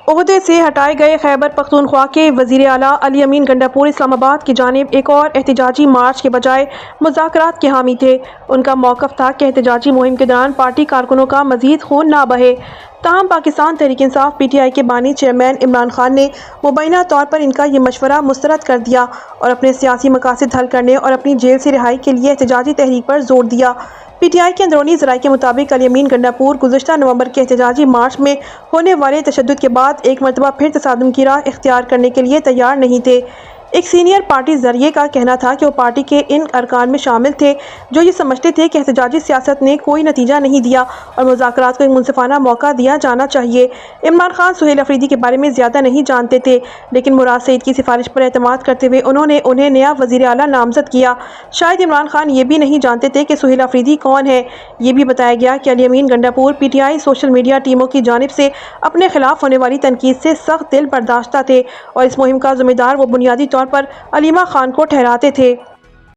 عہدے سے ہٹائے گئے خیبر پختونخوا کے وزیر اعلیٰ علی امین گنڈاپور اسلام آباد کی جانب ایک اور احتجاجی مارچ کے بجائے مذاکرات کے حامی تھے۔ ان کا موقف تھا کہ احتجاجی مہم کے دوران پارٹی کارکنوں کا مزید خون نہ بہے۔ تاہم Pakistan Tehreek Insaf P T I کے بانی چیئرمین عمران خان نے مبینہ طور پر ان کا یہ مشورہ مسترد کر دیا اور اپنے سیاسی مقاصد حل کرنے اور اپنی جیل سے رہائی کے لیے احتجاجی تحریک پر زور دیا۔ پی ٹی آئی کے اندرونی ذرائع کے مطابق علی امین گنڈاپور گزشتہ نومبر کے احتجاجی مارچ میں ہونے والے تشدد کے بعد ایک مرتبہ پھر تصادم کی راہ اختیار کرنے کے لیے تیار نہیں تھے۔ ایک سینئر پارٹی ذریعے کا کہنا تھا کہ وہ پارٹی کے ان ارکان میں شامل تھے جو یہ سمجھتے تھے کہ احتجاجی سیاست نے کوئی نتیجہ نہیں دیا اور مذاکرات کو ایک منصفانہ موقع دیا جانا چاہیے۔ عمران خان سہیل افریدی کے بارے میں زیادہ نہیں جانتے تھے، لیکن مراد سعید کی سفارش پر اعتماد کرتے ہوئے انہوں نے انہیں نیا وزیر اعلیٰ نامزد کیا۔ شاید عمران خان یہ بھی نہیں جانتے تھے کہ سہیل افریدی کون ہے۔ یہ بھی بتایا گیا کہ Ali Amin Gandapur PTI social media ٹیموں کی جانب سے اپنے خلاف ہونے والی تنقید سے سخت دل برداشتہ تھے اور اس مہم کا ذمہ دار وہ بنیادی طور پر علیمہ خان کو ٹھہراتے تھے۔